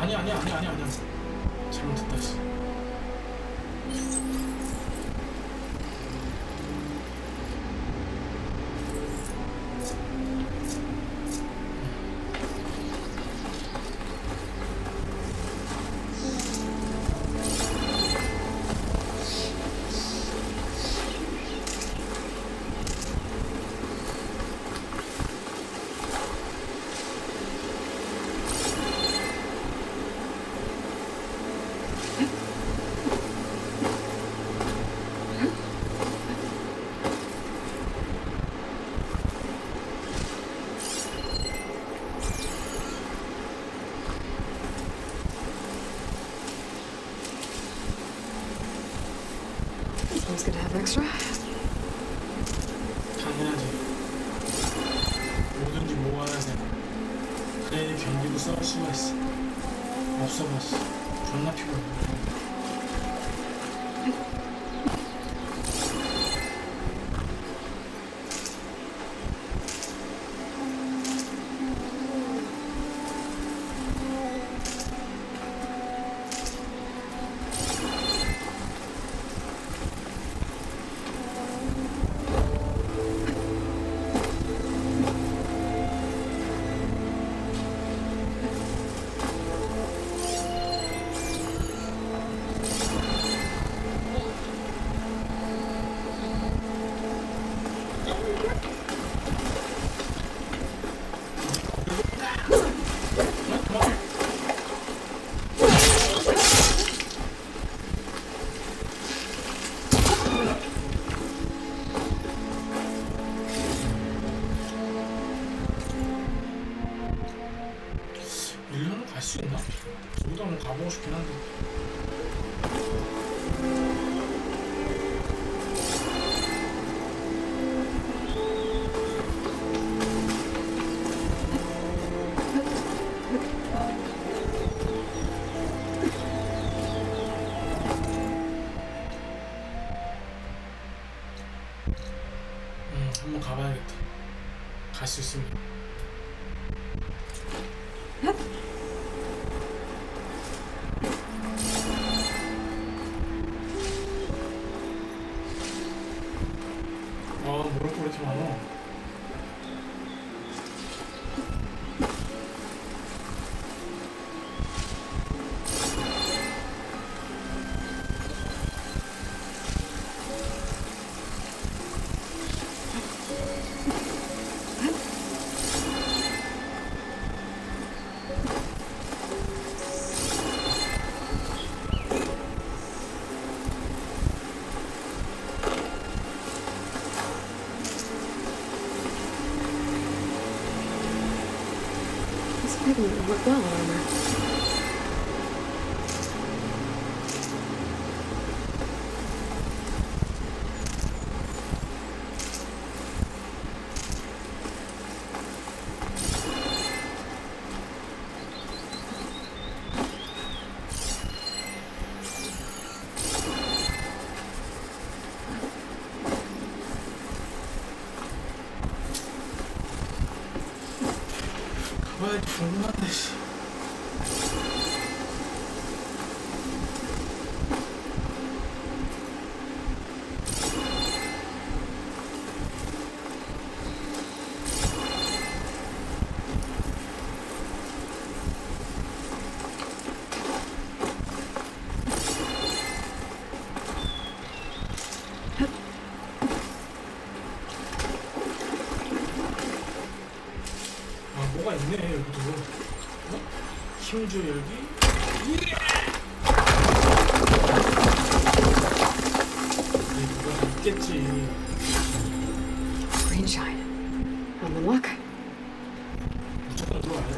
아니야. 잘못했다 씨. Someone's gonna have extra. 당연하지. 뭐든지 모아야 돼. 그래 견디고 싸울 수가 있어. 없어봤어. 존나 피곤해. 일본은 갈 수 있나? 저기도 한번 가보고 싶긴 한데. 한번 가봐야겠다. 갈 수 있으면. 먹을 거 이렇게 많아. Maybe it would work well on armor. 가봐야지 궁금한데 씨. 뭐가 있네 여기도. 어? 힘줄 열기? 뭐가 있겠지. Green shine. On the lock. 무조건 들어와야 돼.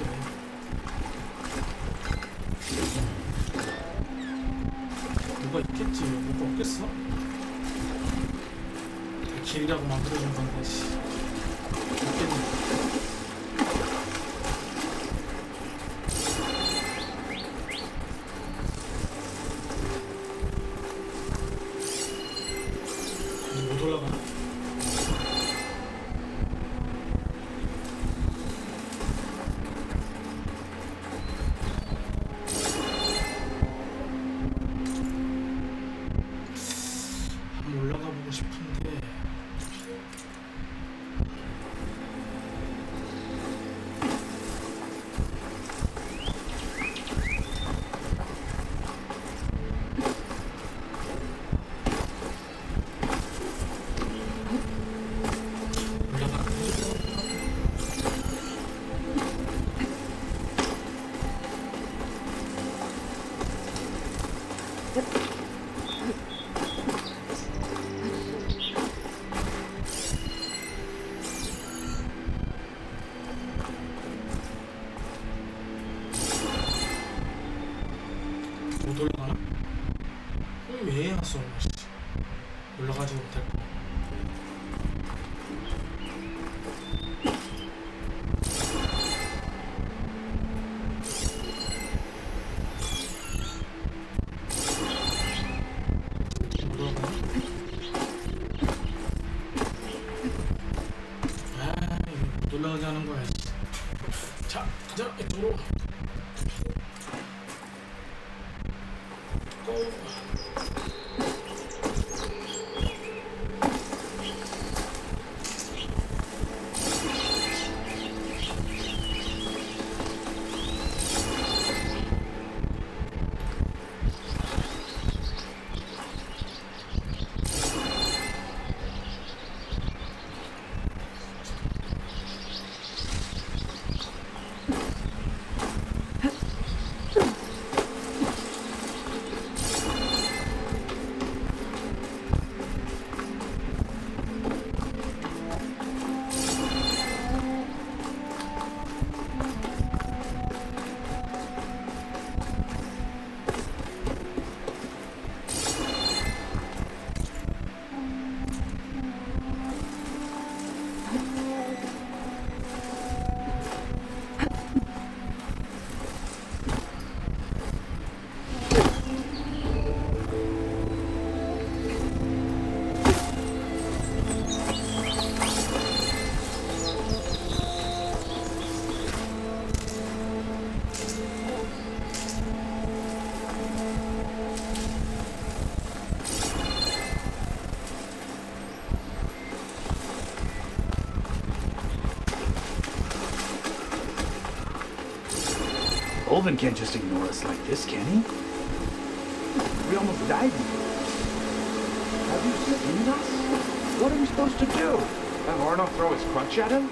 뭐가 있겠지. 뭐가 없겠어? 다 길이라고 만들어준 건데 씨. 없겠네. 못 올라가. 못 올라가나? 여기 왜 해놨어? 올라가지도 못할 거. 올라가게 하는 거야. 자, 가자. 이쪽으로. 고. Olvin can't just ignore us like this, can he? We almost died. Have you seen us? What are we supposed to do? Have Arno throw his crutch at him?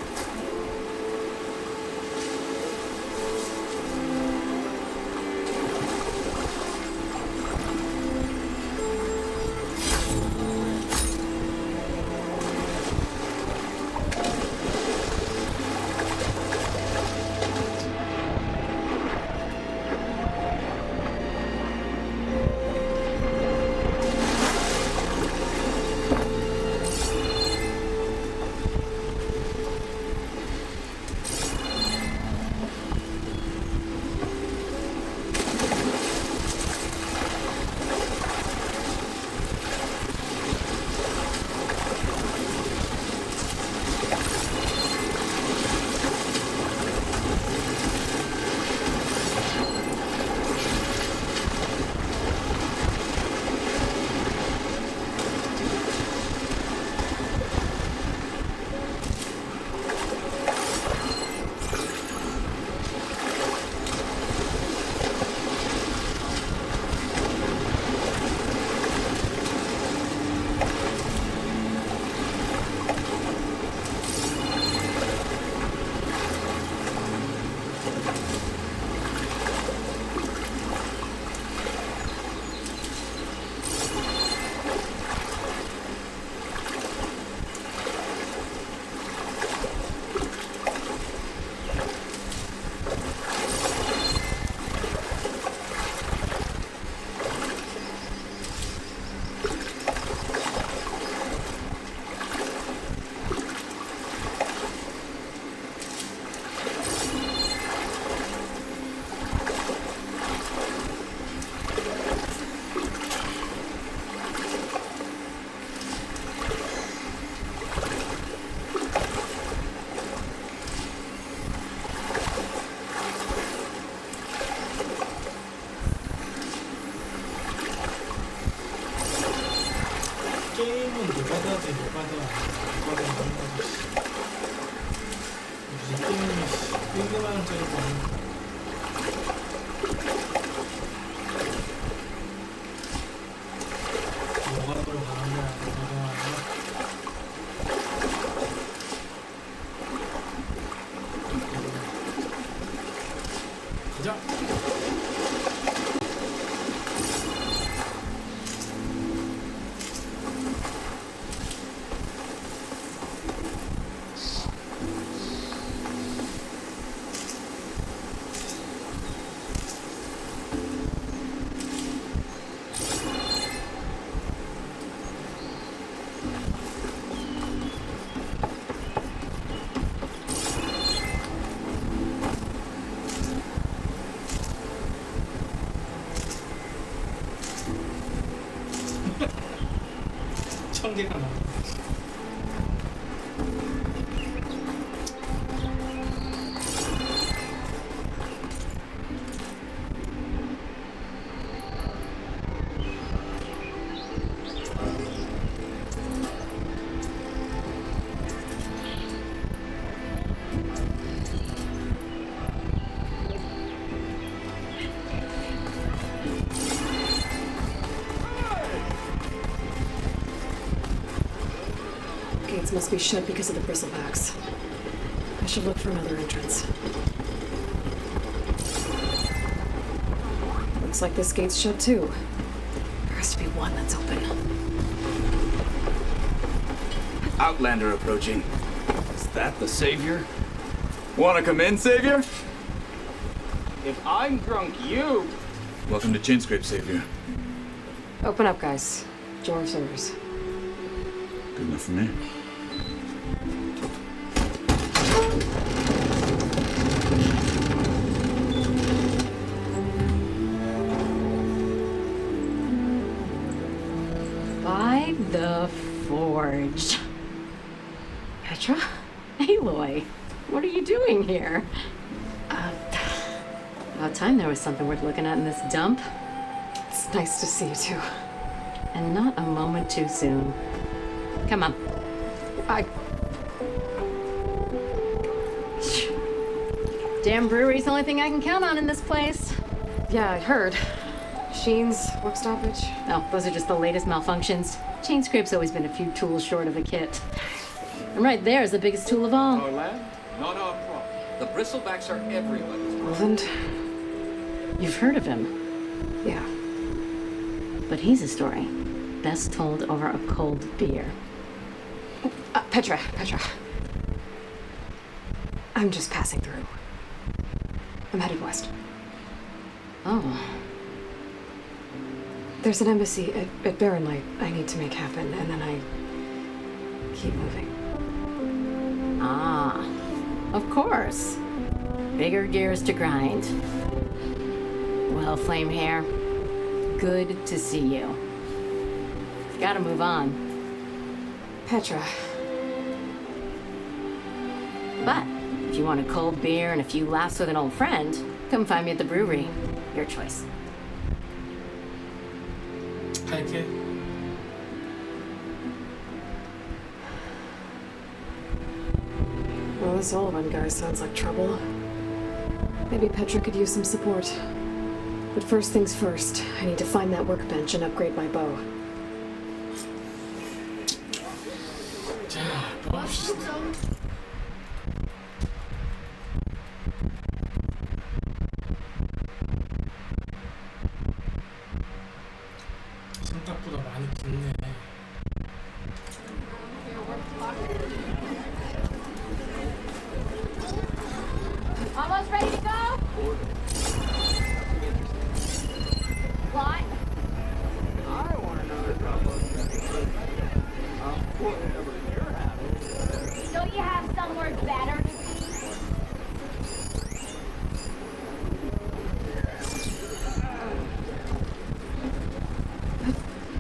게임은 노가다 대 노가다 노가다 노가다 무슨 게임이 100만원짜리도 아니고 노가다로 가는 거야 노가다 가자. 1000개가 나와. Gates must be shut because of the bristlebacks. I should look for another entrance. Looks like this gate's shut too. There has to be one that's open. Outlander approaching. Is that the Savior? Wanna come in, Savior? If I'm drunk, you... Welcome to Chin Scrape, Savior. Open up, guys. Door of service. Good enough for me. By the Forge. Petra? Aloy, what are you doing here? About time there was something worth looking at in this dump. It's nice to see you too. And not a moment too soon. Come on. Damn brewery's the only thing I can count on in this place. Yeah, I heard. Machines, work stoppage. Oh, those are just the latest malfunctions. Chain Scrape's always been a few tools short of a kit. And right there is the biggest tool of all. Our land, not our problem. The bristlebacks are everybody's problem. Roland? You've heard of him. Yeah. But he's a story best told over a cold beer. Petra. I'm just passing through. I'm headed west. Oh, There's an embassy at Barren Light I need to make happen, and then I keep moving. ah, of course. Bigger gears to grind. Well, Flame Hair, good to see you. Gotta move on. Petra. But if you want a cold beer and a few laughs with an old friend, come find me at the brewery. Your choice. 갈게. Well, this Sullivan guy sounds like trouble. Maybe Petra could use some support. But first things first, I need to find that workbench and upgrade my bow. 자, 봅시다. 생각보다 많이 깊네. Almost ready to go? What? I want to know the trouble. Whatever you're having. Don't you have somewhere better to be?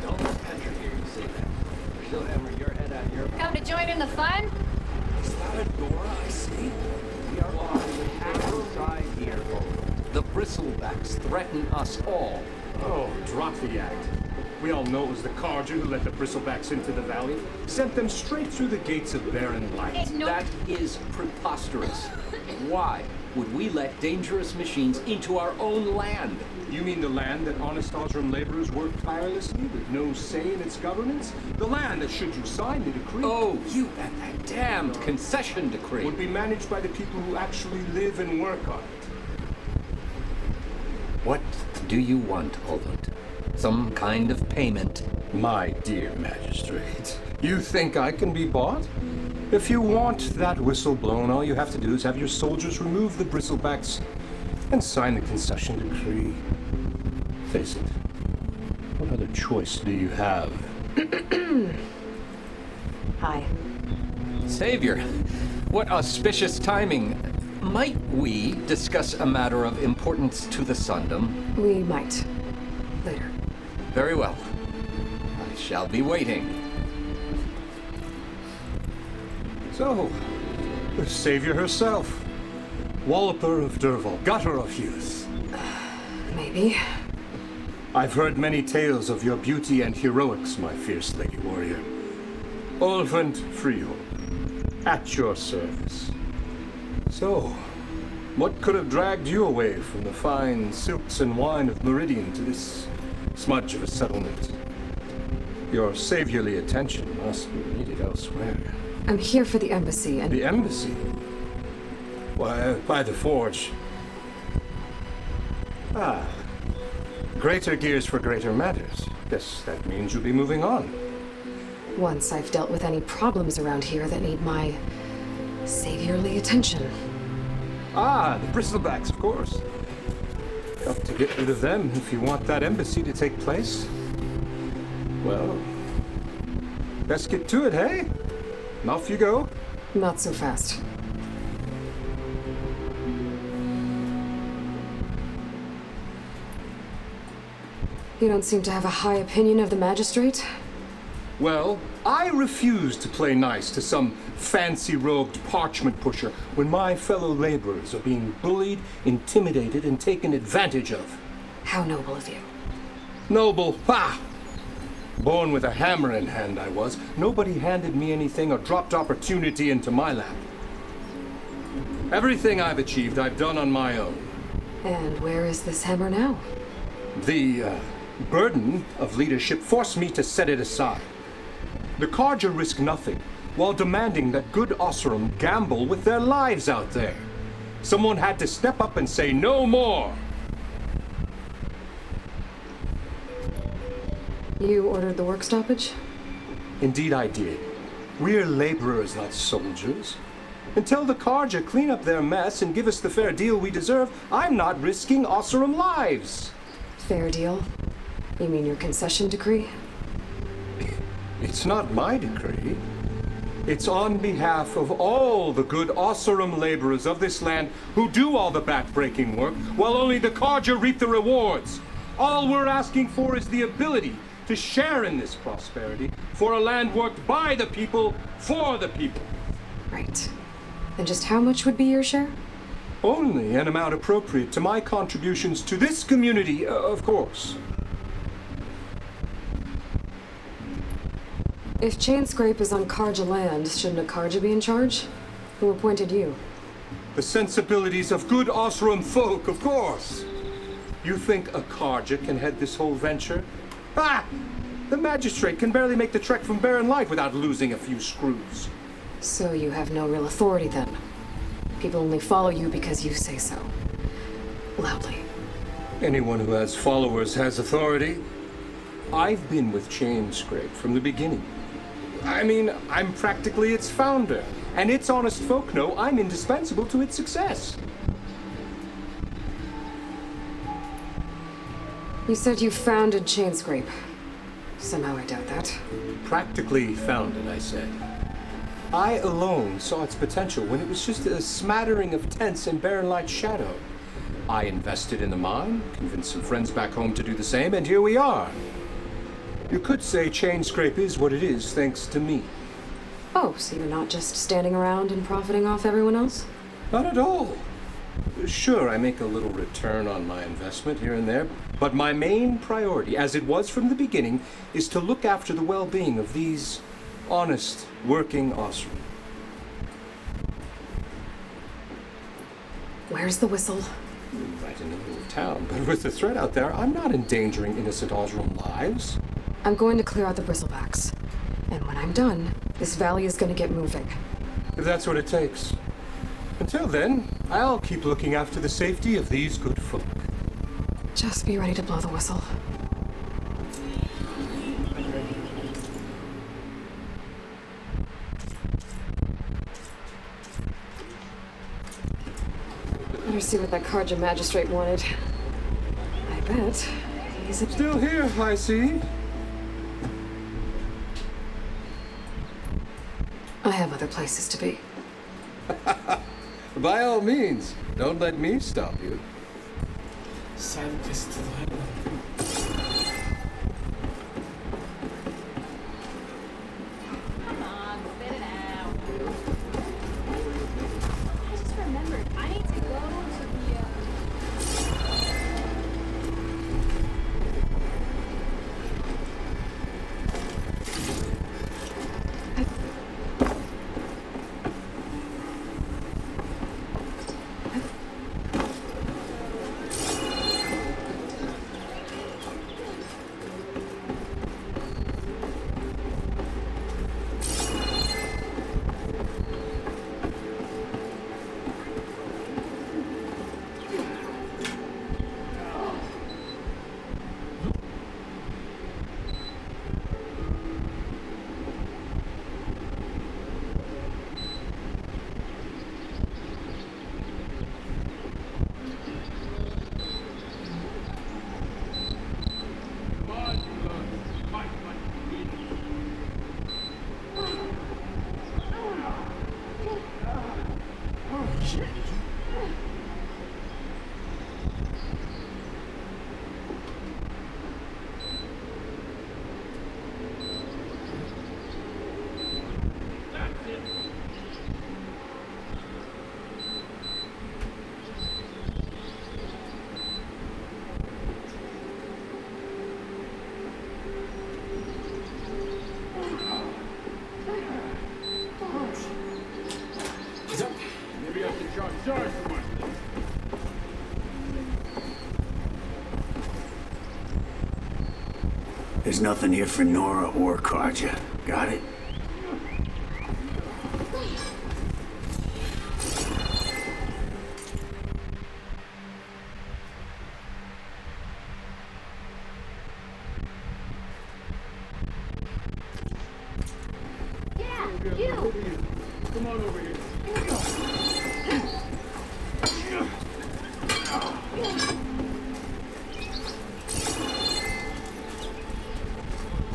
Don't let Petra hear you say that. She'll hammer your head out of your... Come to join in the fun? Is that a door I see? We are locked outside here. The bristlebacks threaten us all. Oh, drop the act. We all know it was the Carja who let the bristlebacks into the valley, sent them straight through the gates of Barren Light. That is preposterous. Why would we let dangerous machines into our own land? You mean the land that honest Osram laborers work tirelessly with no say in its governance? The land that, should you sign the decree, Oh, you and that damned concession decree. would be managed by the people who actually live and work on it. What do you want, Olut? Some kind of payment? My dear magistrate, you think I can be bought? If you want that whistle blown, all you have to do is have your soldiers remove the bristlebacks and sign the concession decree. Face it, what other choice do you have? Hi. Savior, what auspicious timing. Might we discuss a matter of importance to the Sundom? We might. Later. Very well. I shall be waiting. So, the savior herself. Walloper of Derval, gutter of youth. Maybe. I've heard many tales of your beauty and heroics, my fierce lady warrior. Olvent Freehold, at your service. So, what could have dragged you away from the fine silks and wine of Meridian to this smudge of a settlement? Your saviorly attention must be needed elsewhere. I'm here for the embassy and... The embassy? Why, by the forge. Ah. Greater gears for greater matters. Guess that means you'll be moving on. Once I've dealt with any problems around here that need my saviorly attention. Ah, the bristlebacks, of course. Got to get rid of them if you want that embassy to take place. Well, let's get to it, hey? And off you go. Not so fast. You don't seem to have a high opinion of the magistrate? Well, I refuse to play nice to some fancy-robed parchment pusher when my fellow laborers are being bullied, intimidated, and taken advantage of. How noble of you. Noble, ha! Born with a hammer in hand, I was. Nobody handed me anything or dropped opportunity into my lap. Everything I've achieved, I've done on my own. And where is this hammer now? The burden of leadership forced me to set it aside. The Carja risk nothing, while demanding that good Osseram gamble with their lives out there. Someone had to step up and say no more. You ordered the work stoppage? Indeed I did. We're laborers, not soldiers. Until the Carja clean up their mess and give us the fair deal we deserve, I'm not risking Osseram lives. Fair deal? You mean your concession decree? It's not my decree. It's on behalf of all the good Osseram laborers of this land who do all the back-breaking work, while only the Carja reap the rewards. All we're asking for is the ability to share in this prosperity for a land worked by the people, for the people. Right. And just how much would be your share? Only an amount appropriate to my contributions to this community, of course. If Chainscrape is on Carja land, shouldn't a Carja be in charge? Who appointed you? The sensibilities of good Osseram folk, of course. You think a Carja can head this whole venture? Ah! The magistrate can barely make the trek from Barren Light without losing a few screws. So you have no real authority then? People only follow you because you say so. Loudly. Anyone who has followers has authority. I've been with Chainscrape from the beginning. I mean, I'm practically its founder, and its honest folk know I'm indispensable to its success. You said you founded Chainscrape. Somehow I doubt that. Practically founded, I said. I alone saw its potential when it was just a smattering of tents in Barren Light's shadow. I invested in the mine, convinced some friends back home to do the same, and here we are. You could say Chainscrape is what it is thanks to me. Oh, so you're not just standing around and profiting off everyone else? Not at all. Sure, I make a little return on my investment here and there, but my main priority, as it was from the beginning, is to look after the well-being of these honest, working Osseram. Where's the whistle? Right in the middle of town, but with the threat out there, I'm not endangering innocent Osseram lives. I'm going to clear out the bristlebacks. And when I'm done, this valley is going to get moving. If that's what it takes. Until then, I'll keep looking after the safety of these good folk. Just be ready to blow the whistle. Better see what that Carja magistrate wanted. I bet he's Still here, I see. I have other places to be. By all means, don't let me stop you. 사이드 퀘스트도 해보고. Come on, spit it out. There's nothing here for Nora or Karja. Got it?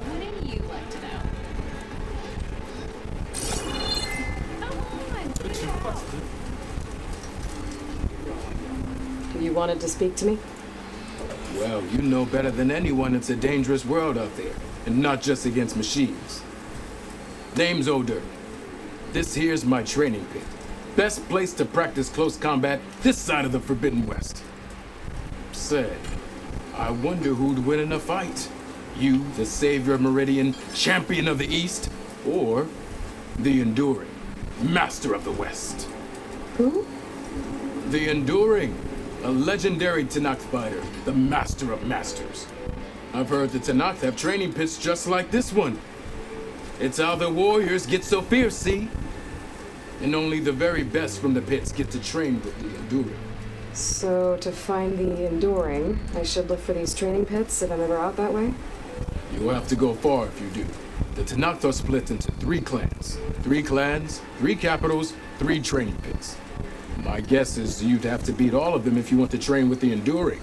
Wouldn't you like to know? You wanted to speak to me? Well, you know better than anyone it's a dangerous world out there, and not just against machines. Name's O'Dur. This here's my training pit. Best place to practice close combat this side of the Forbidden West. Say, I wonder who'd win in a fight. You, the savior of Meridian, champion of the East, or the Enduring, master of the West. Who? The Enduring, a legendary Tanakh fighter, the master of masters. I've heard the Tanakh have training pits just like this one. It's how the warriors get so fierce, see? And only the very best from the pits get to train with the Enduring. So, to find the Enduring, I should look for these training pits if I'm ever out that way? You'll have to go far if you do. The Tanakh are split into 3 clans. 3 clans, 3 capitals, 3 training pits. My guess is you'd have to beat all of them if you want to train with the Enduring.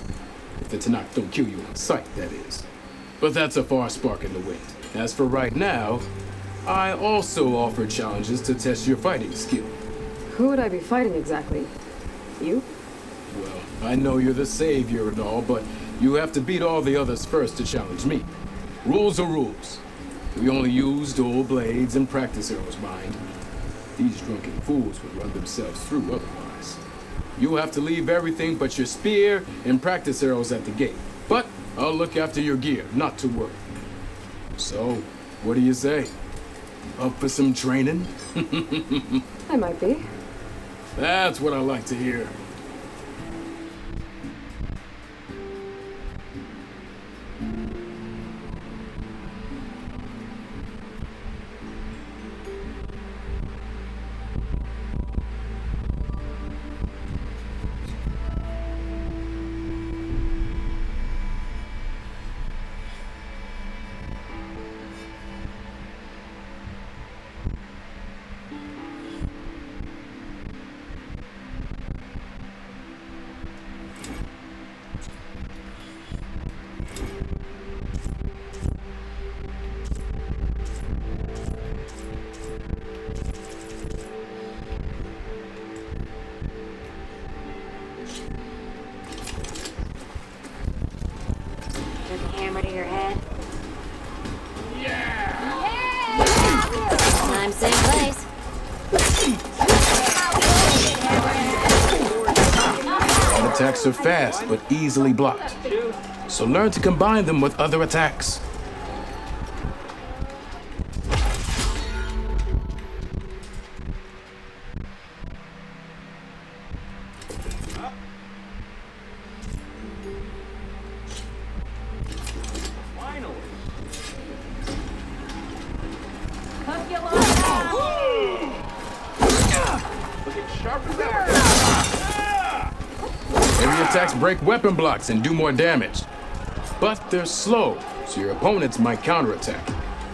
If the Tanakh don't kill you on sight, that is. But that's a far spark in the wind. As for right now, I also offer challenges to test your fighting skill. Who would I be fighting exactly? You? Well, I know you're the savior and all, but you have to beat all the others first to challenge me. Rules are rules. We only use dual blades and practice arrows, mind. These drunken fools would run themselves through otherwise. You have to leave everything but your spear and practice arrows at the gate. But I'll look after your gear, not to worry. So, what do you say? Up for some training? I might be. That's what I like to hear. Hammer to your head. Time, same place. All attacks are fast, but easily blocked. So learn to combine them with other attacks. Heavy attacks break weapon blocks and do more damage. But they're slow, so your opponents might counterattack.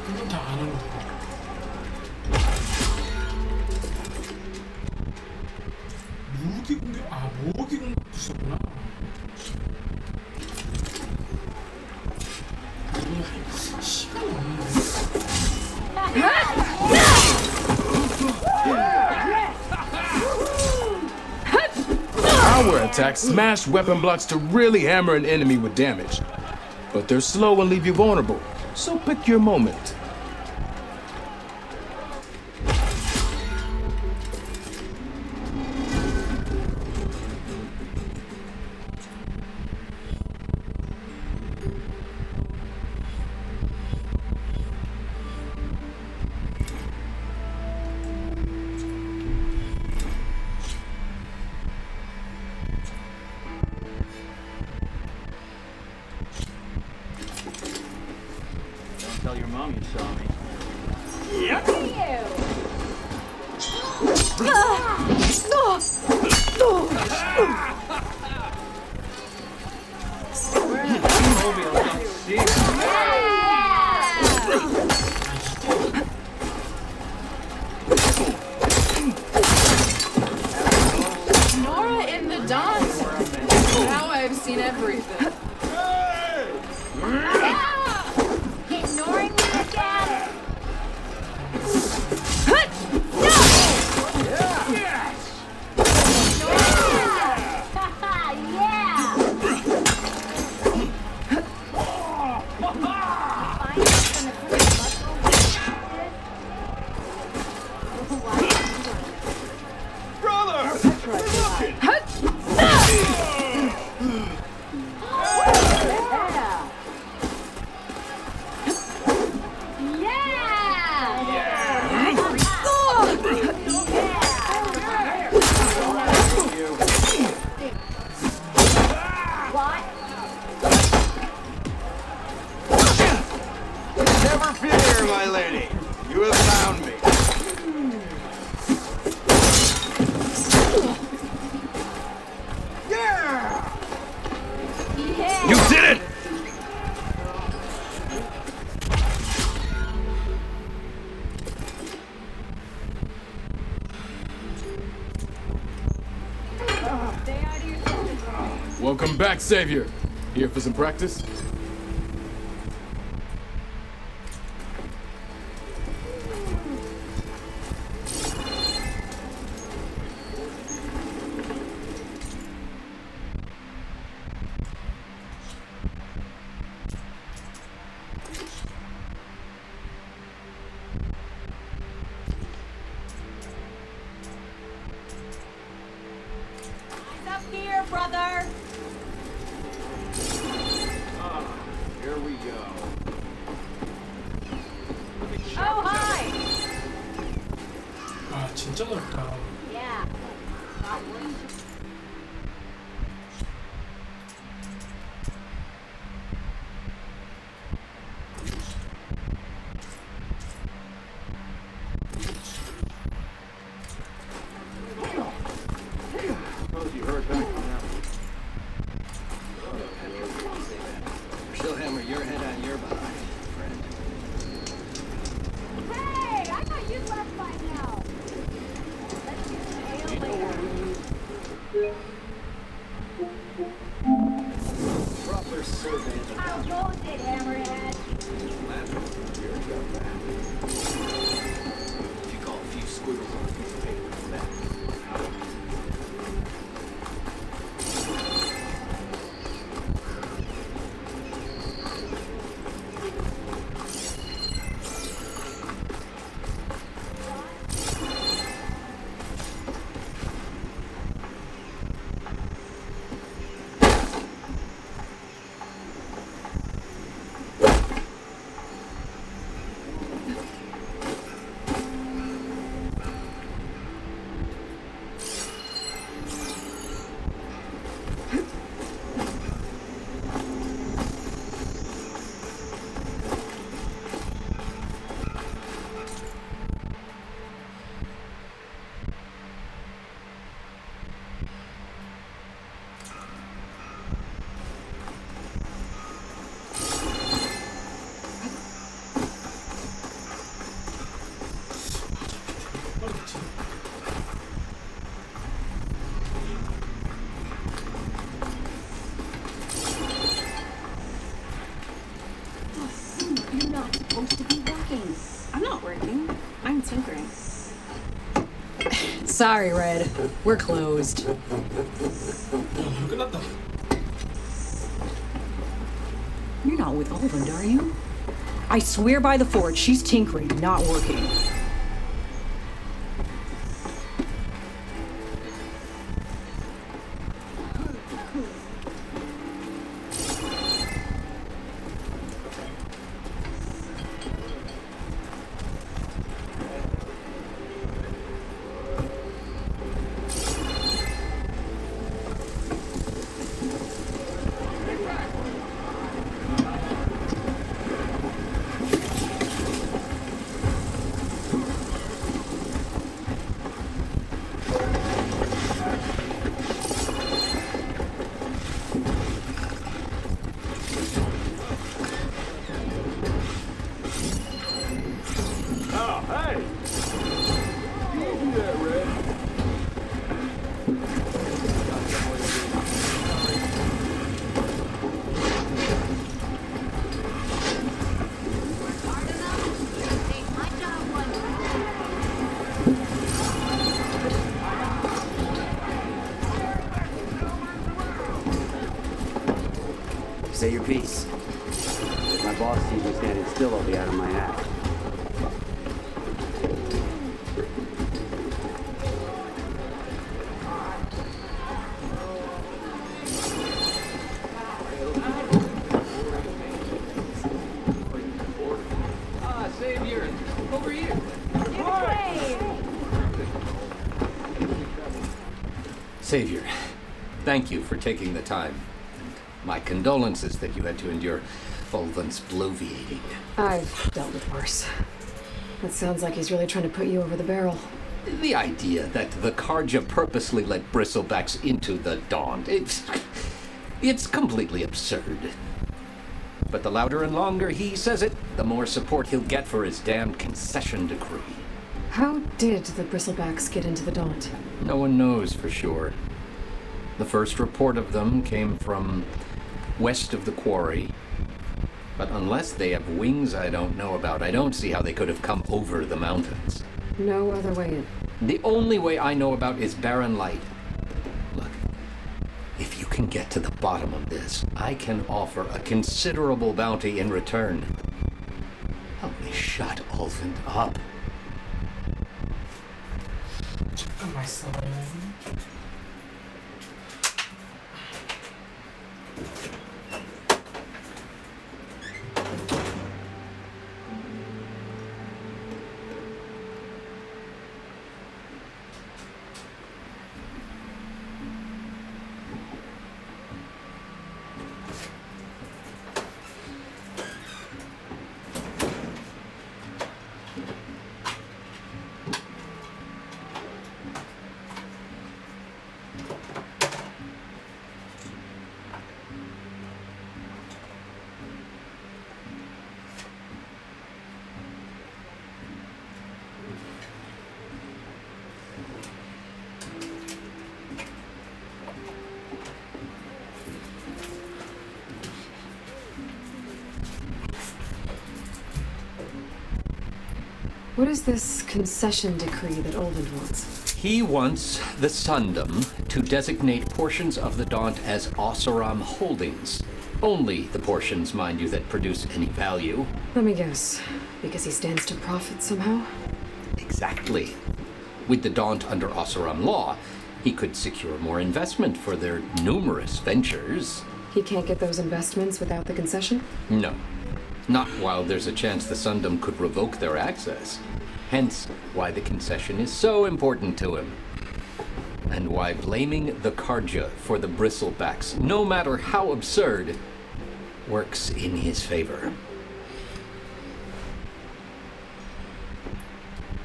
이건 다 아는 거. 무기 공격, 무기 공격도 있었구나. 시간이 없는데. Power attacks smash weapon blocks to really hammer an enemy with damage. But they're slow and leave you vulnerable, so pick your moment. Mommy saw me. Nora in the dance. Now I've seen everything. Ignoring me again. Yeah. Never fear, my lady. You have found me. Yeah! You did it! Welcome back, Savior. Here for some practice? Up here, brother. Here we go. Oh, hi. 아 진짜 넓다. Yeah. Suppose you heard back from them. She'll hammer your head on your behind, friend. Hey, I thought you'd left by now. Let's get to jail later. Proper survey. How goes it, Hammerhead? If you call a few squiggles on a piece of paper, it's that. You're not supposed to be working. I'm not working. I'm tinkering. Sorry, Red. We're closed. 끝났다. You're not with Olvend, are you? I swear by the fort, she's tinkering, not working. Say your piece. If my boss sees me standing still, I'll be out of my act. Savior, over here. Savior, thank you for taking the time. And my condolences that you had to endure Fulvan's bloviating. I've dealt with worse. It sounds like he's really trying to put you over the barrel. The idea that the Karja purposely let bristlebacks into the Dawn, it's completely absurd. But the louder and longer he says it, the more support he'll get for his damned concession decree. How did the bristlebacks get into the Daunt? No one knows for sure. The first report of them came from west of the quarry. But unless they have wings I don't know about, I don't see how they could have come over the mountains. No other way in. The only way I know about is barren light. Look, if you can get to the bottom of this, I can offer a considerable bounty in return. Help me shut Ulvund up. 잠깐만 있어봐요. What is this concession decree that Ulvund wants? He wants the Sundom to designate portions of the Daunt as Oseram holdings. Only the portions, mind you, that produce any value. Let me guess. Because he stands to profit somehow? Exactly. With the Daunt under Oseram law, he could secure more investment for their numerous ventures. He can't get those investments without the concession? No. Not while there's a chance the Sundom could revoke their access. Hence, why the concession is so important to him. And why blaming the Karja for the bristlebacks, no matter how absurd, works in his favor.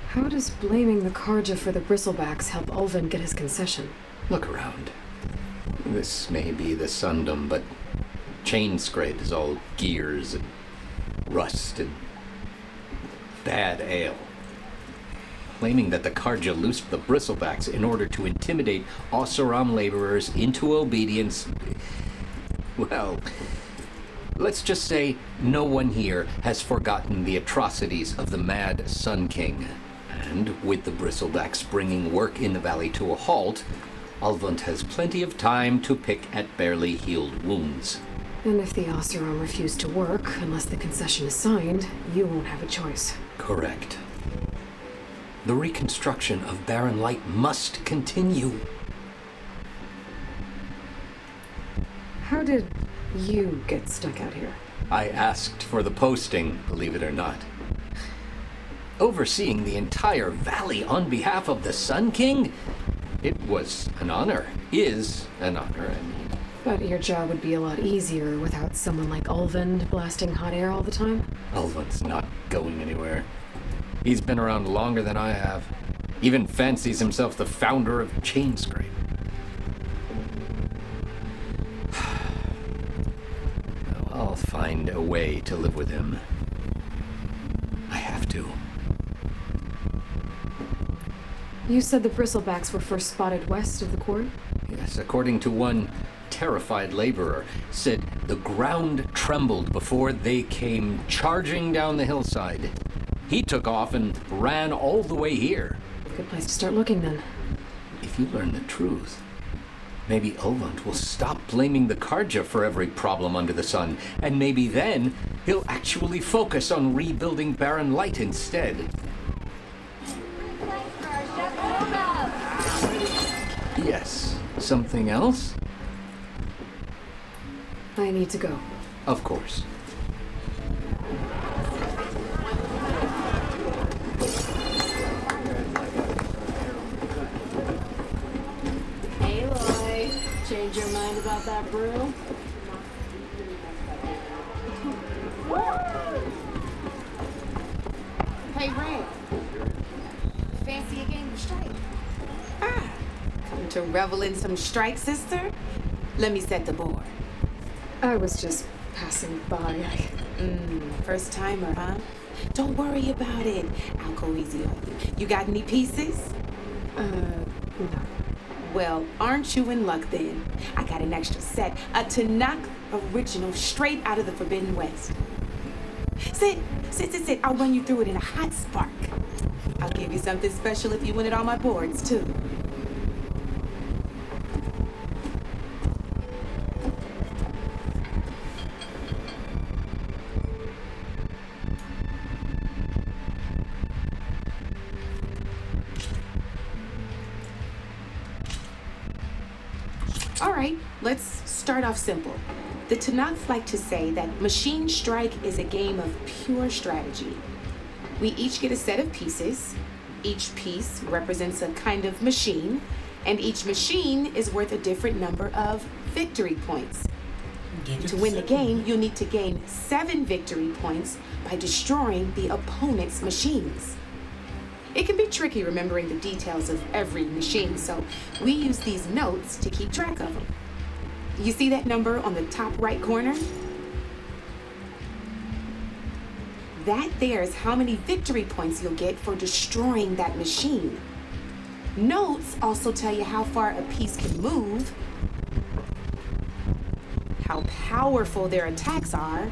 How does blaming the Karja for the bristlebacks help Ulvund get his concession? Look around. This may be the Sundom, but Chainscrape is all gears and rust and bad ale. Claiming that the Karja loosed the bristlebacks in order to intimidate Oseram laborers into obedience. Well, let's just say no one here has forgotten the atrocities of the Mad Sun King. And with the bristlebacks bringing work in the valley to a halt, Ulvund has plenty of time to pick at barely healed wounds. And if the Oseram refuse to work, unless the concession is signed, you won't have a choice. Correct. The reconstruction of Barren Light must continue. How did you get stuck out here? I asked for the posting, believe it or not. Overseeing the entire valley on behalf of the Sun King? It was an honor. Is an honor, I mean. But your job would be a lot easier without someone like Ulvund blasting hot air all the time? Ulvund's not going anywhere. He's been around longer than I have. Even fancies himself the founder of Chainscrape. I'll find a way to live with him. I have to. You said the bristlebacks were first spotted west of the quarry? Yes, according to one terrified laborer, said the ground trembled before they came charging down the hillside. He took off and ran all the way here. Good place to start looking then. If you learn the truth, Maybe Ulvant will stop blaming the Karja for every problem under the sun, and maybe then he'll actually focus on rebuilding Barren Light instead. Yes. Something else? I need to go. Of course. Aloy, change your mind about that brew? Hey, Ray. Fancy a game of strike? Ah, come to revel in some strike, sister? Let me set the board. I was just passing by. First timer, huh? Don't worry about it. I'll go easy on you. You got any pieces? No. Well, aren't you in luck then? I got an extra set, a Tanakh original straight out of the Forbidden West. Sit. I'll run you through it in a hot spark. I'll give you something special if you win it on my boards, too. All right, let's start off simple. The Tanakh like to say that Machine Strike is a game of pure strategy. We each get a set of pieces. Each piece represents a kind of machine, and each machine is worth a different number of victory points. To win the game, you'll need to gain 7 victory points by destroying the opponent's machines. It can be tricky remembering the details of every machine, so we use these notes to keep track of them. You see that number on the top right corner? That there is how many victory points you'll get for destroying that machine. Notes also tell you how far a piece can move, how powerful their attacks are,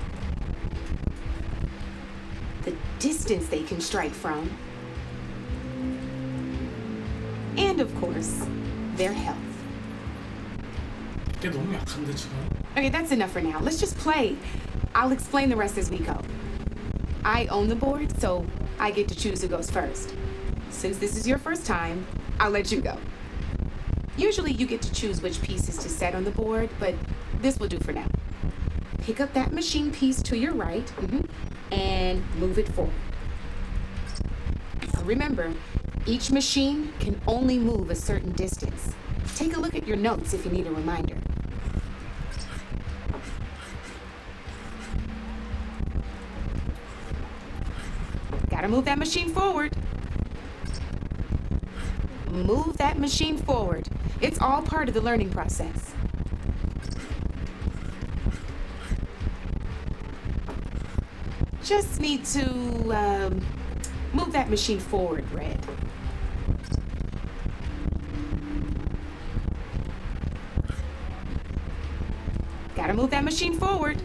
the distance they can strike from, and of course, their health. 걔 너무 약한데 지금. Okay, that's enough for now. Let's just play. I'll explain the rest as we go. I own the board, so I get to choose who goes first. Since this is your first time, I'll let you go. Usually you get to choose which pieces to set on the board, but this will do for now. Pick up that machine piece to your right, and move it forward. Remember, each machine can only move a certain distance. Take a look at your notes if you need a reminder. Gotta move that machine forward. Move that machine forward. It's all part of the learning process. Just need to move that machine forward, Red. Gotta move that machine forward.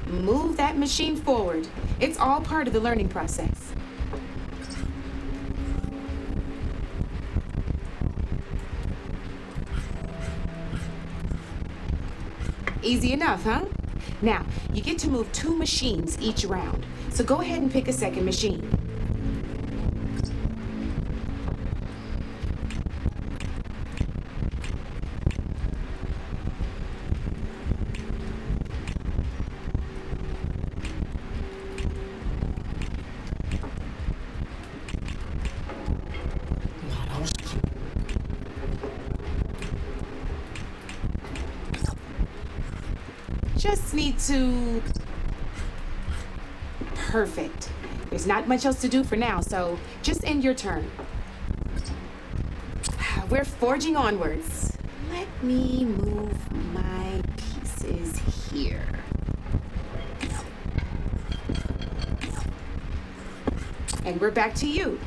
Move that machine forward. It's all part of the learning process. Easy enough, huh? Now, you get to move 2 machines each round. So go ahead and pick a second machine. 말하고 싶지. Just need to... Perfect. There's not much else to do for now, so just end your turn. We're forging onwards. Let me move my pieces here. And we're back to you.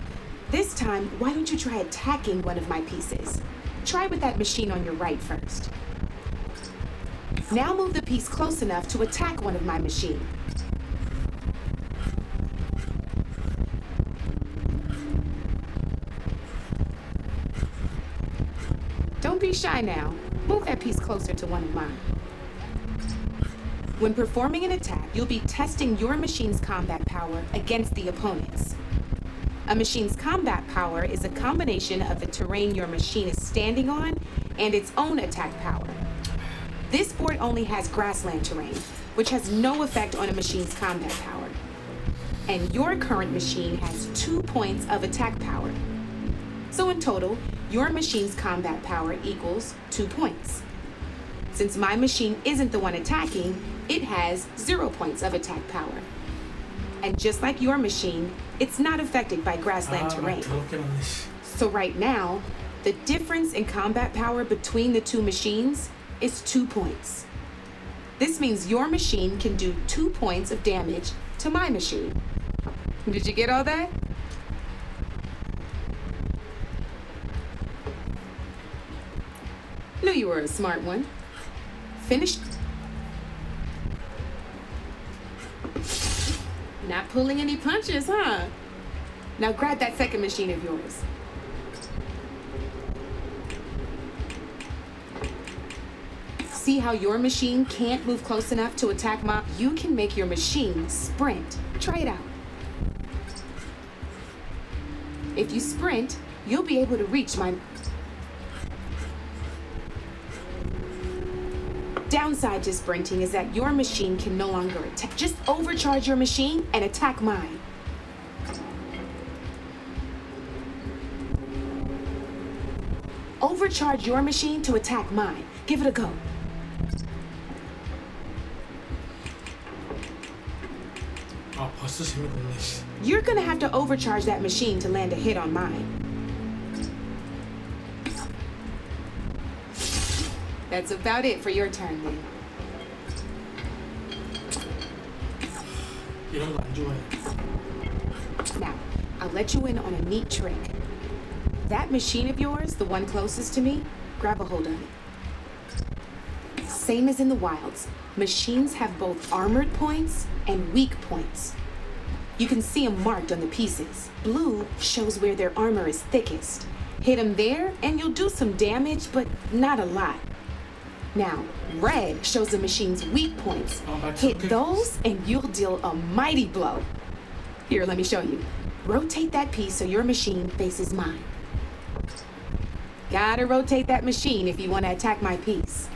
This time, why don't you try attacking one of my pieces? Try with that machine on your right first. Now move the piece close enough to attack one of my machines. Don't be shy now. Move that piece closer to one of mine. When performing an attack, you'll be testing your machine's combat power against the opponent's. A machine's combat power is a combination of the terrain your machine is standing on and its own attack power. This board only has grassland terrain, which has no effect on a machine's combat power. And your current machine has 2 points of attack power. So in total, your machine's combat power equals 2 points. Since my machine isn't the one attacking, it has 0 points of attack power. And just like your machine, it's not affected by grassland terrain. So right now, the difference in combat power between the two machines is 2 points. This means your machine can do 2 points of damage to my machine. Did you get all that? Knew you were a smart one. Finished. Not pulling any punches, huh? Now grab that second machine of yours. See how your machine can't move close enough to attack my... You can make your machine sprint. Try it out. If you sprint, you'll be able to reach my... Downside to sprinting is that your machine can no longer attack. Just overcharge your machine and attack mine. Overcharge your machine to attack mine. Give it a go. You're gonna have to overcharge that machine to land a hit on mine. That's about it for your turn, then. Now, I'll let you in on a neat trick. That machine of yours, the one closest to me, grab a hold of it. Same as in the wilds, machines have both armored points and weak points. You can see them marked on the pieces. Blue shows where their armor is thickest. Hit them there and you'll do some damage, but not a lot. Now, red shows the machine's weak points. Hit those and you'll deal a mighty blow. Here, let me show you. Rotate that piece so your machine faces mine. Gotta rotate that machine if you want to attack my piece.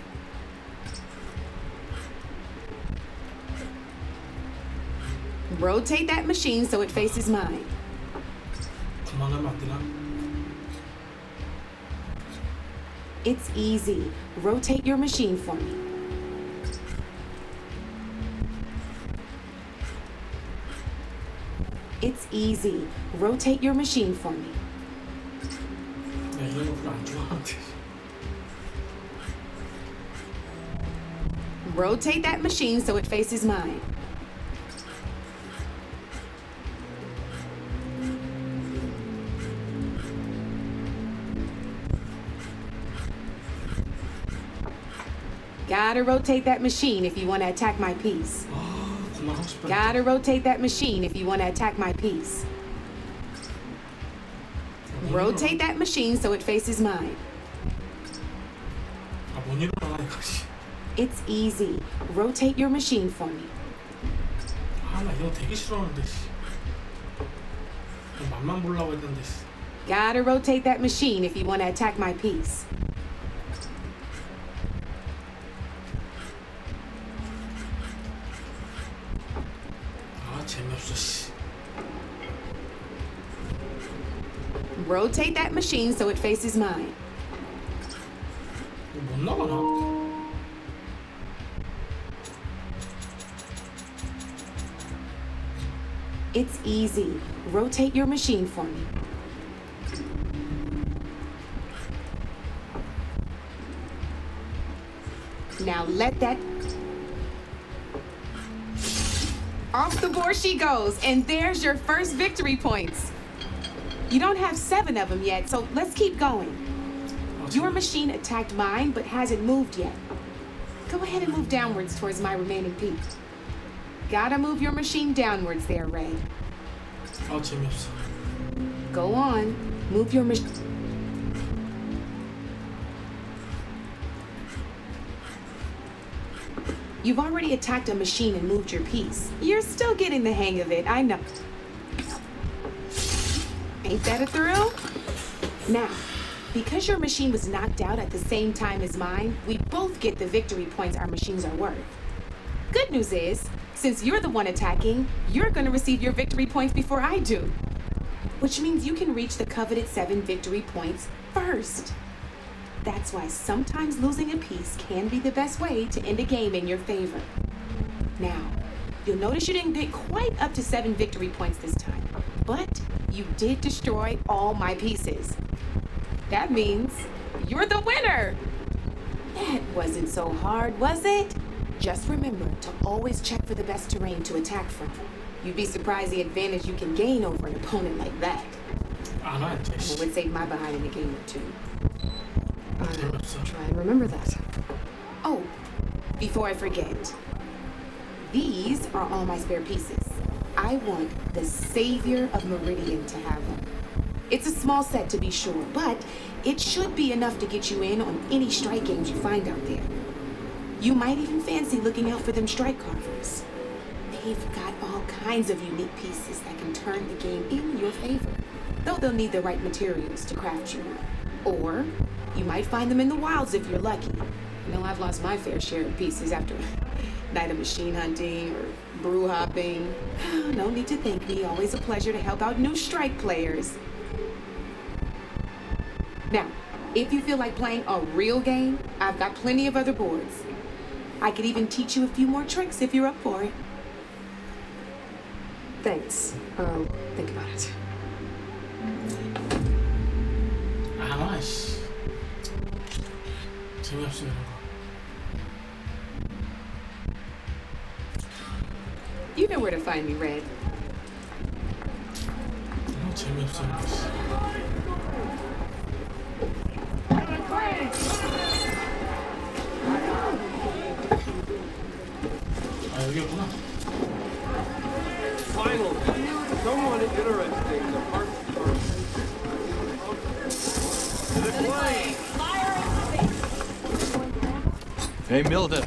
Rotate that machine so it faces mine. It's easy. Rotate your machine for me. It's easy. Rotate your machine for me. Rotate that machine so it faces mine. Gotta rotate that machine if you want to attack my piece. Gotta rotate that machine if you want to attack my piece. Rotate that machine so it faces mine. It's easy. Rotate your machine for me. Gotta rotate that machine if you want to attack my piece. Rotate that machine so it faces mine. It's easy. Rotate your machine for me. Now let that... Off the board she goes, and there's your first victory points. You don't have 7 of them yet, so let's keep going. Your machine attacked mine, but hasn't moved yet. Go ahead and move downwards towards my remaining piece. Gotta move your machine downwards there, Ray. Go on. Move your machine. You've already attacked a machine and moved your piece. You're still getting the hang of it, I know. Ain't that a thrill? Now, because your machine was knocked out at the same time as mine, we both get the victory points our machines are worth. Good news is, since you're the one attacking, you're gonna receive your victory points before I do. Which means you can reach the coveted 7 victory points first. That's why sometimes losing a piece can be the best way to end a game in your favor. Now, you'll notice you didn't get quite up to 7 victory points this time, but you did destroy all my pieces. That means you're the winner! That wasn't so hard, was it? Just remember to always check for the best terrain to attack from. You'd be surprised the advantage you can gain over an opponent like that. 안 하는데. It would save my behind in a game or two. 재미없어. Try and remember that. Oh, before I forget, these are all my spare pieces. I want the Savior of Meridian to have them. It's a small set to be sure, but it should be enough to get you in on any strike games you find out there. You might even fancy looking out for them strike carvers. They've got all kinds of unique pieces that can turn the game in your favor, though they'll need the right materials to craft you. Or you might find them in the wilds if you're lucky. No, I've lost my fair share of pieces after a night of machine hunting or brew hopping. No need to thank me. Always a pleasure to help out new strike players. Now, if you feel like playing a real game, I've got plenty of other boards. I could even teach you a few more tricks if you're up for it. Thanks. I'll think about it. 안 와, 씨. 재미없어, 이런 거. You know where to find me, Red. 너무 재미없어, 이런 거. 씨. 아, 여기였구나. Finally, someone interesting. Hey, Mildef.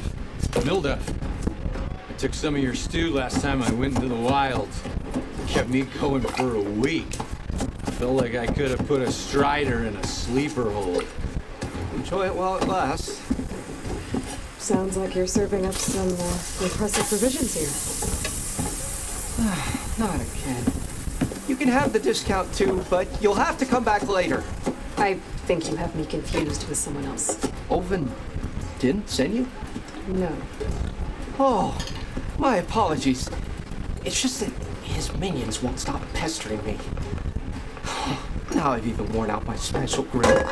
I took some of your stew last time I went into the wilds. Kept me going for a week. Felt like I could have put a strider in a sleeper hole. Enjoy it while it lasts. Sounds like you're serving up some impressive provisions here. Not again. You can have the discount too, but you'll have to come back later. I think you have me confused with someone else. Oven didn't send you? No. Oh, my apologies. It's just that his minions won't stop pestering me. Now I've even worn out my special grill.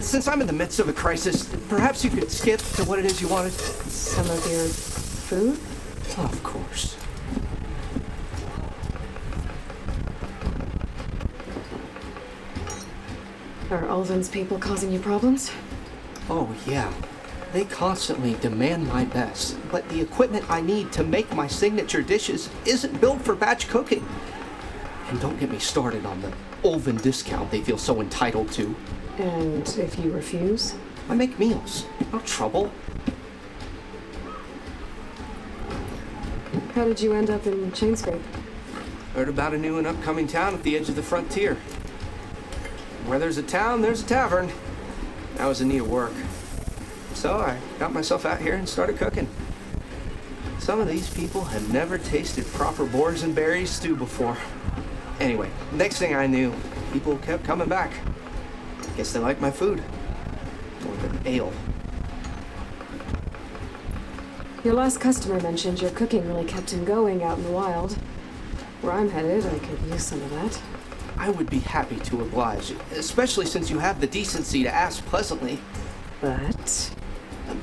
Since I'm in the midst of a crisis, perhaps you could skip to what it is you wanted? Some of your food? Of course. Are Ulvin's people causing you problems? Oh, yeah. They constantly demand my best, but the equipment I need to make my signature dishes isn't built for batch cooking. And don't get me started on the Ulvin discount they feel so entitled to. And if you refuse? I make meals. No trouble. How did you end up in Chainscrape? Heard about a new and upcoming town at the edge of the frontier. Where there's a town, there's a tavern. I was in need of work. So I got myself out here and started cooking. Some of these people had never tasted proper boars and berries stew before. Anyway, next thing I knew, people kept coming back. Guess they like my food. More than ale. Your last customer mentioned your cooking really kept him going out in the wild. Where I'm headed, I could use some of that. I would be happy to oblige, especially since you have the decency to ask pleasantly.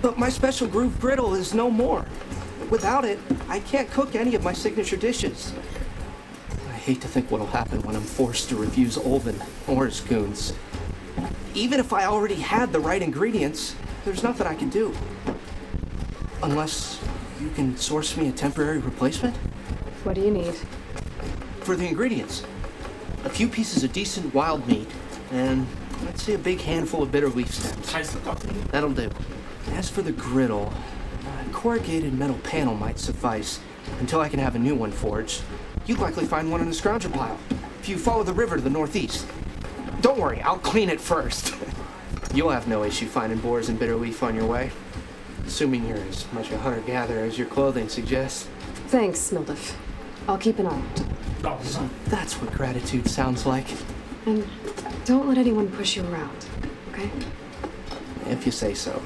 But my special groove griddle is no more. Without it, I can't cook any of my signature dishes. I hate to think what'll happen when I'm forced to refuse Ulvin or his goons. Even if I already had the right ingredients, there's nothing I can do. Unless you can source me a temporary replacement? What do you need? For the ingredients, a few pieces of decent wild meat, and let's say a big handful of bitter leaf stems. 다 있을 것 같은데. That'll do. As for the griddle, A corrugated metal panel might suffice until I can have a new one forged. You'd likely find one in a scrounger pile if you follow the river to the northeast. Don't worry, I'll clean it first. You'll have no issue finding boars and bitter leaf on your way, assuming you're as much a hunter-gatherer as your clothing suggests. Thanks, Mildif. I'll keep an eye out. So that's what gratitude sounds like. And don't let anyone push you around, okay? If you say so.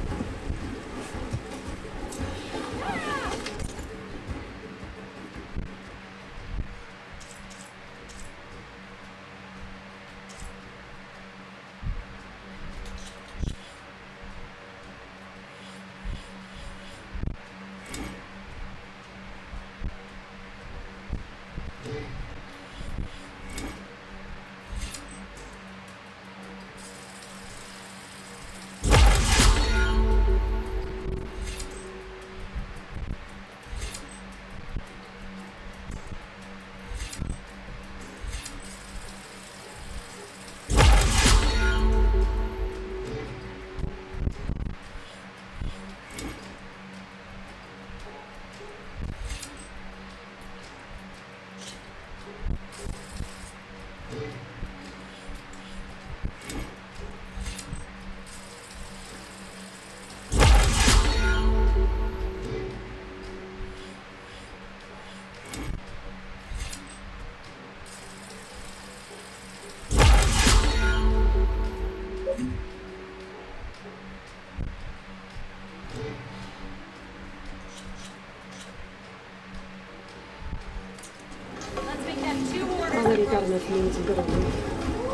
Already got enough means and bitter leaf.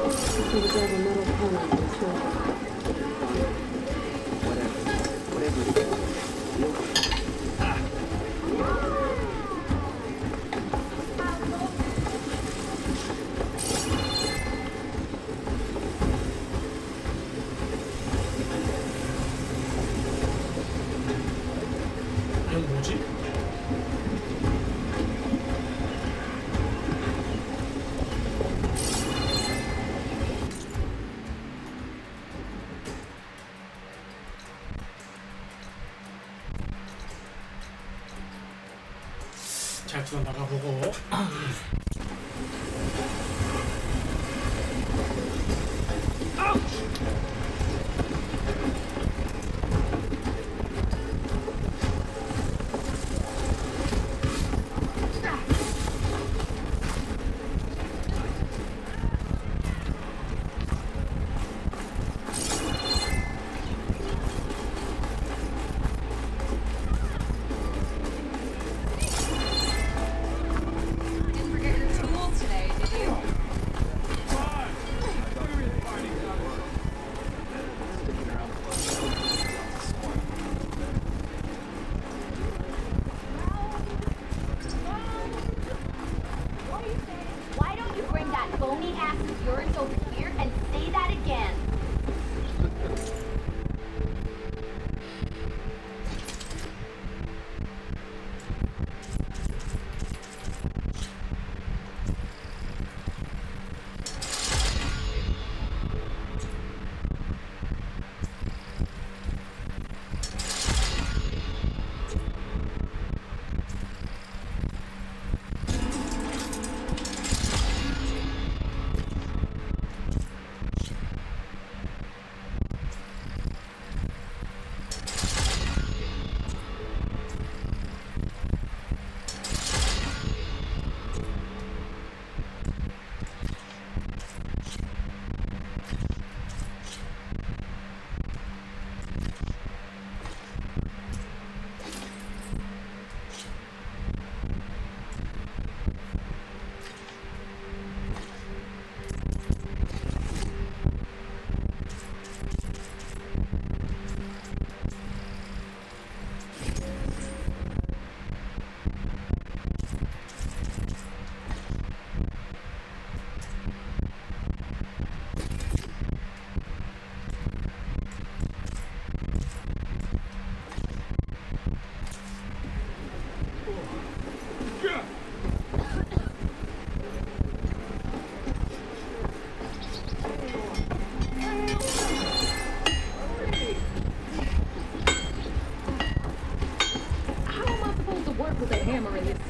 Just need to grab a metal panel and throw it. Whatever it is. 이건 뭐지? 자, 그럼 나가보고. Didn't forget your tools today, did you?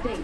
state.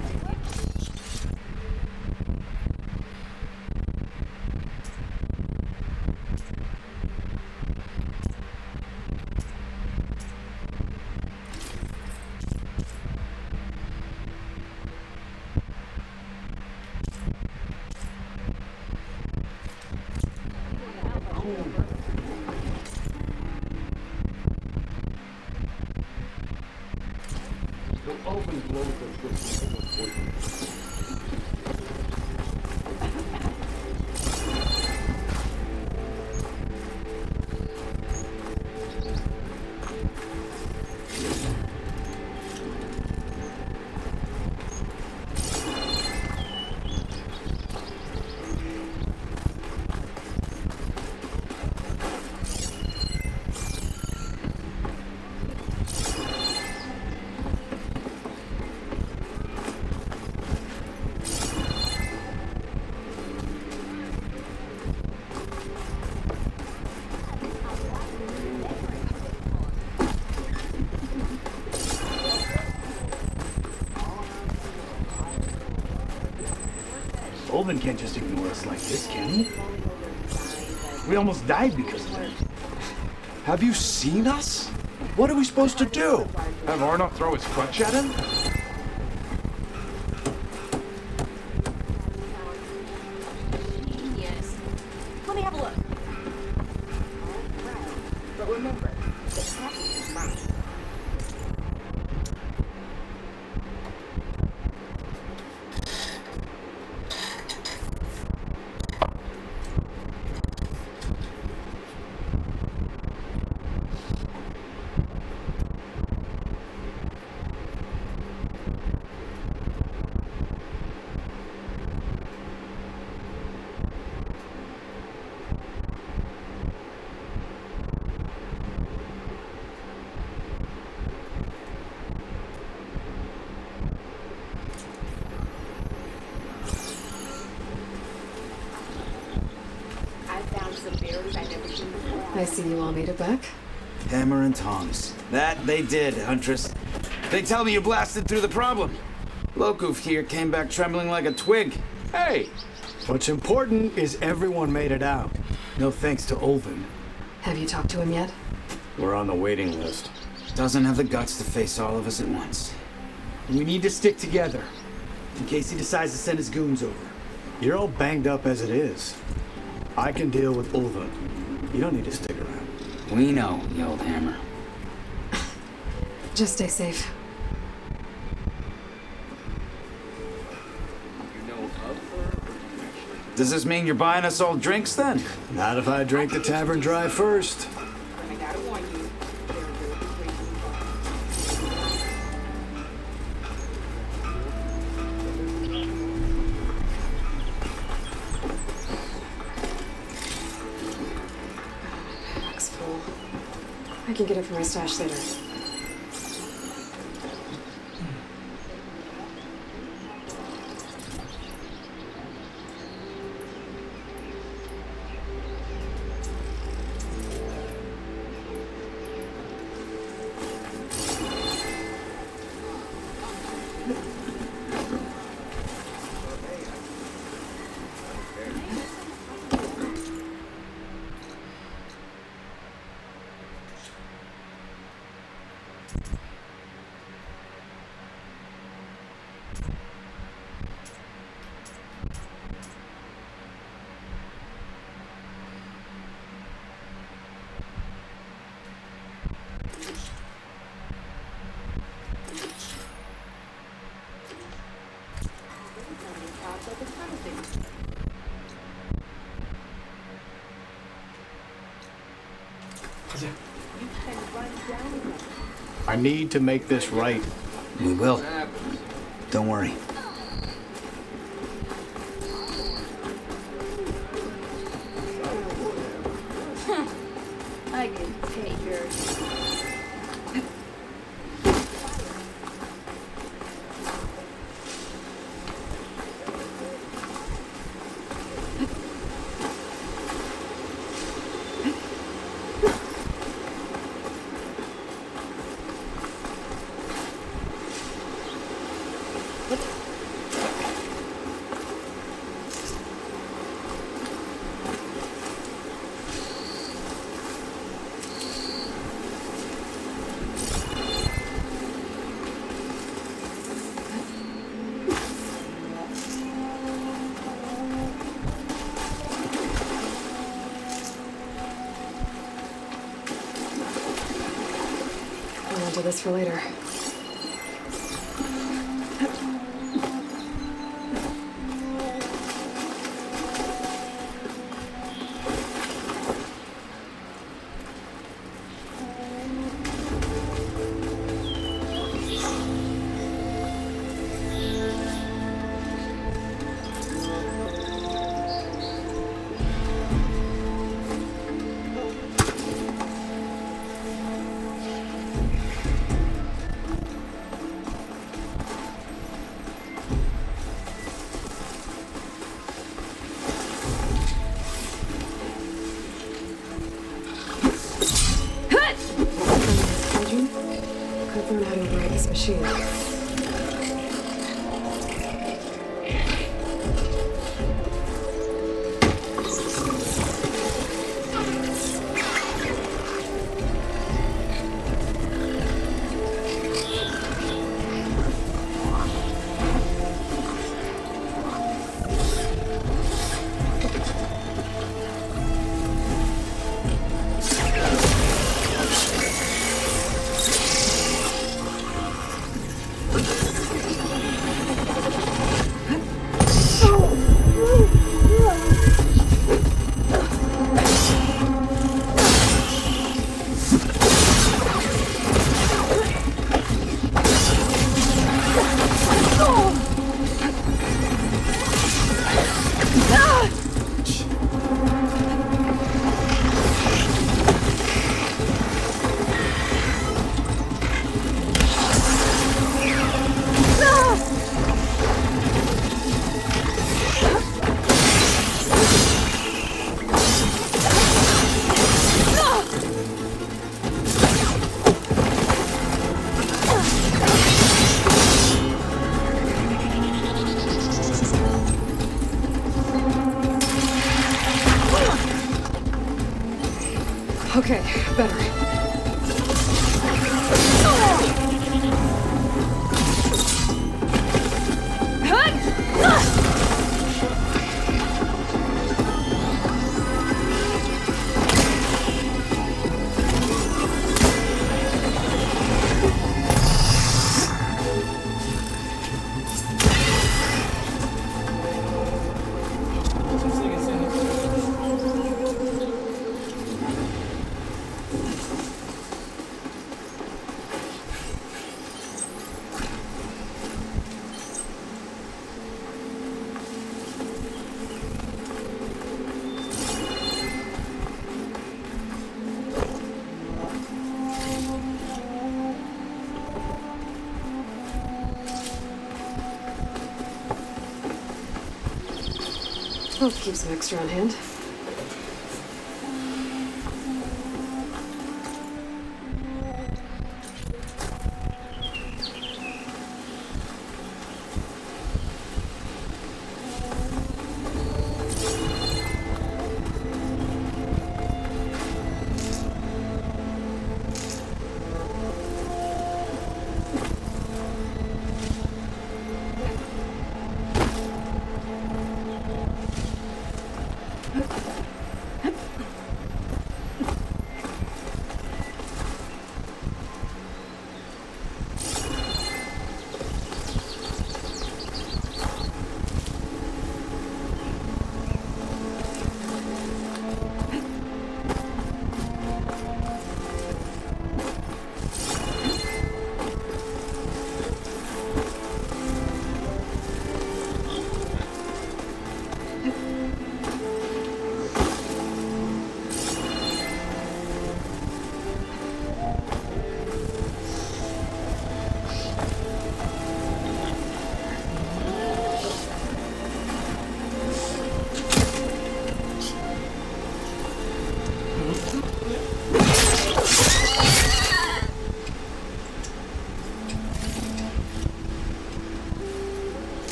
Olvin can't just ignore us like this, can he? We almost died because of it. Have you seen us? What are we supposed to do? Have Arnold throw his crutch at him? Yes. Let me have a look. But remember, the tech is mine. I see you all made it back. Hammer and tongs. That they did, Huntress. They tell me you blasted through the problem. Lokuf here came back trembling like a twig. Hey! What's important is everyone made it out. No thanks to Olvin. Have you talked to him yet? We're on the waiting list. Doesn't have the guts to face all of us at once. We need to stick together. In case he decides to send his goons over. You're all banged up as it is. I can deal with Ulva. You don't need to stick around. We know, you old hammer. Just stay safe. Does this mean you're buying us all drinks then? Not if I drink the tavern dry first. I gotta warn you, they're really crazy. Bag's full. I can get it from my stash later. 가자. I need to make this right. We will. Don't worry. I can take yours. What? sample this for later. Could learn how to operate this machine. Okay, better. I'll keep some extra on hand.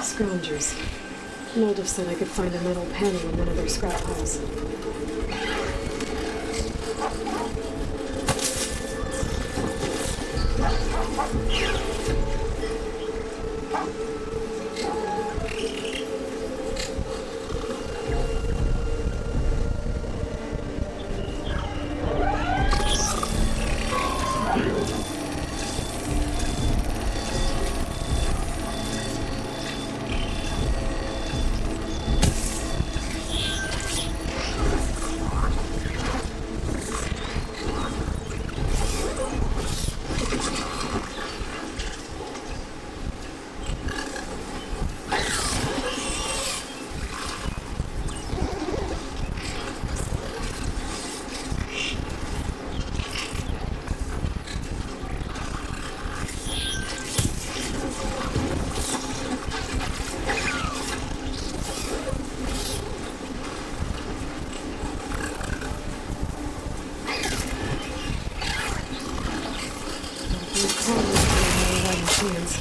Scroungers. Moldov said I could find a metal panel in one of their scrap piles. machines.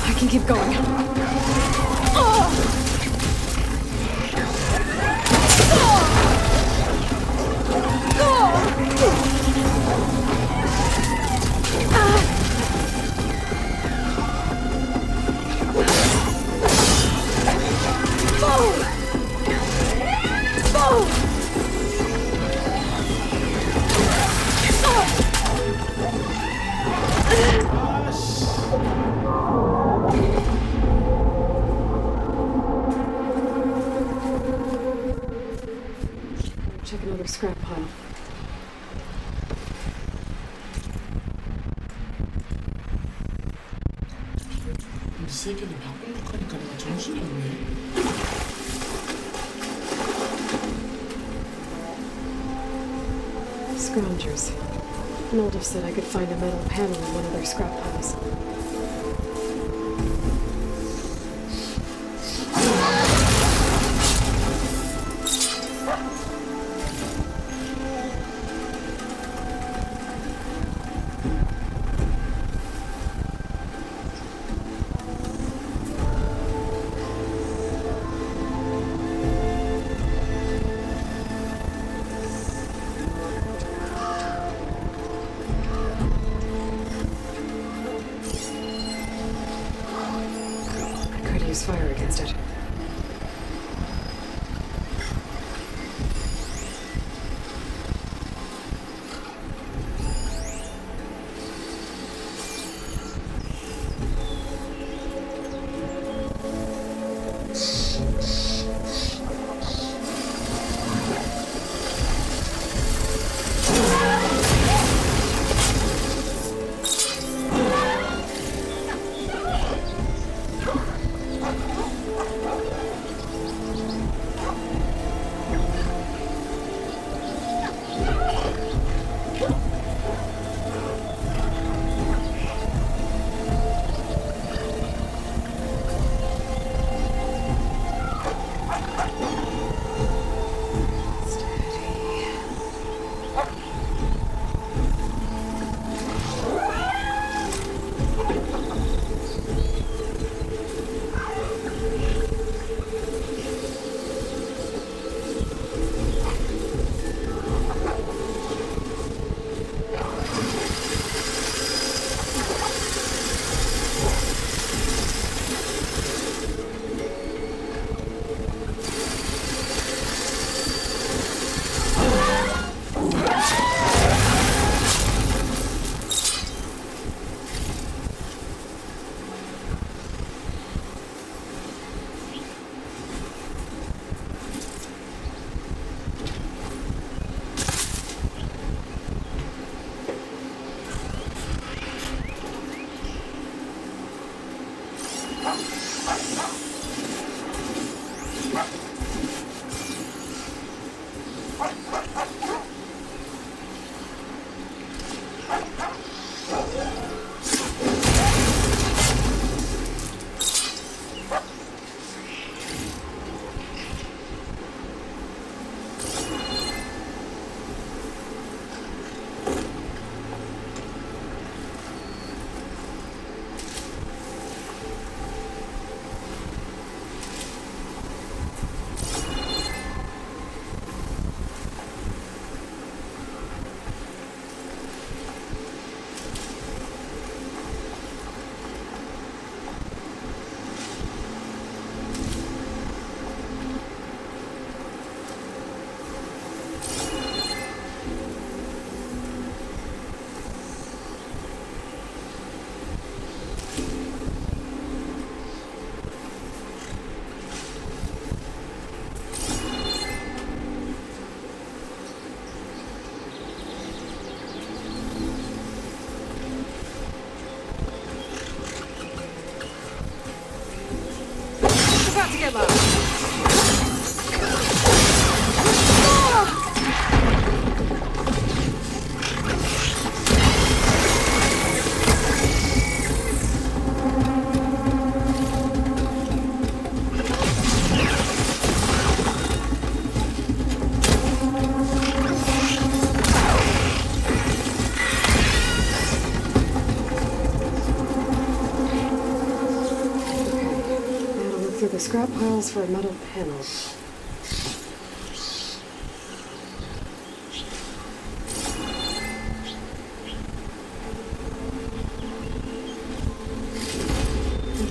I can keep going. Check another scrap pile. 이 새끼들 막 공격하니까 내가 정신이 없네. Scroungers. Noldov said I could find a metal panel in one of their scrap piles. Use fire against it. scrap piles for a metal panel. I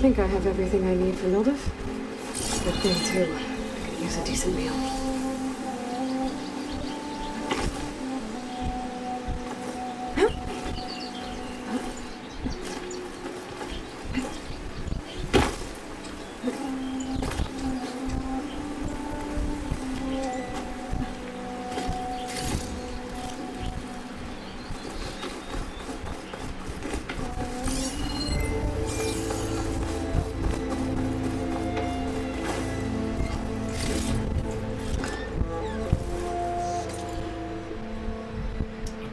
think I have everything I need for Mildiv. Good thing, too. I could use a decent meal.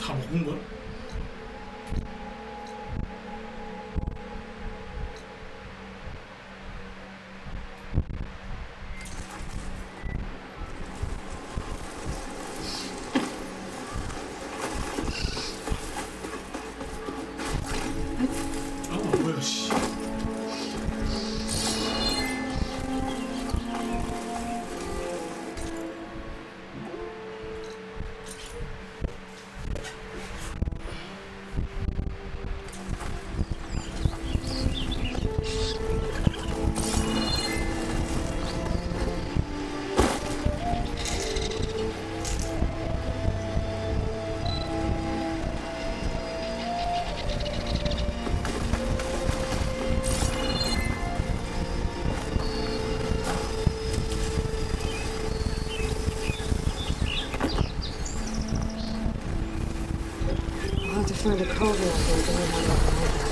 다 먹은 거야? 뭐야, 씨. I'll have to find a code out there to learn how to operate that.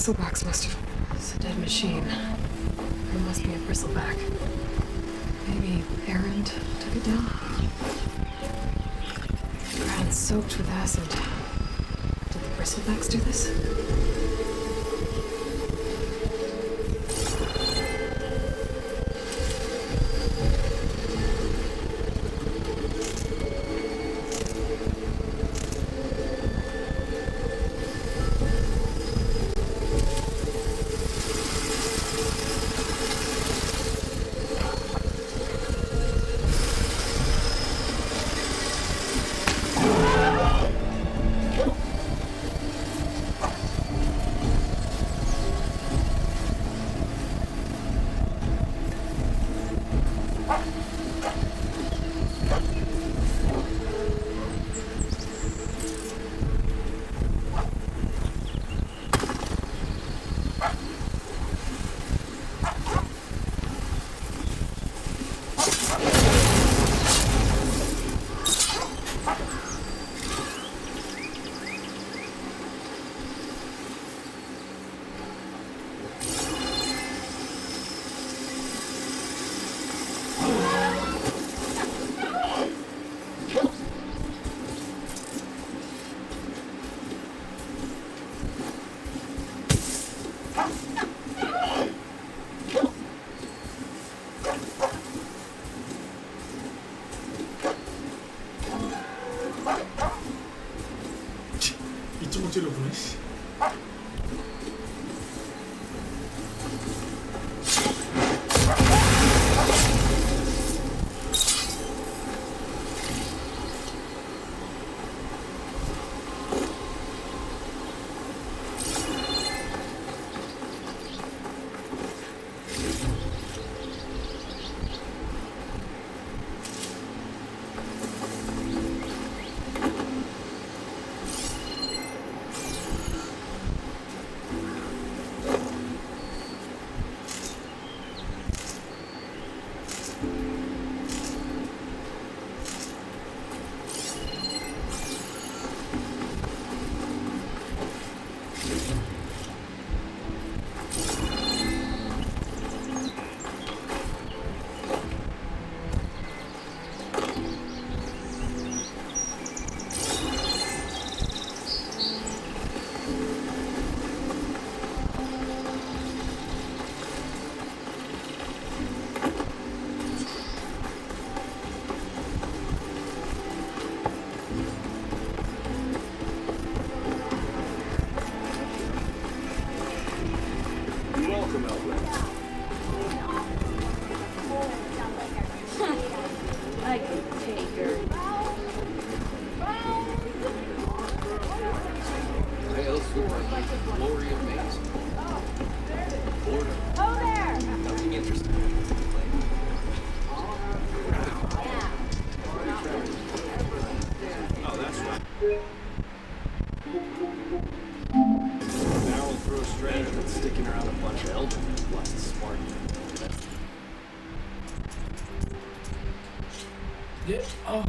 Bristlebacks must have... It's a dead machine. There must be a bristleback. Maybe Errand took it down? Ground's soaked with acid. Did the bristlebacks do this? 이쪽으로 찔러보네. I could take her. Tales like the glory of maze. Boredom. Oh, there! Nothing interesting. Oh, that's right. Barrel through a stranger that's sticking around a bunch of eldermen. What's the smart? Yeah. Oh.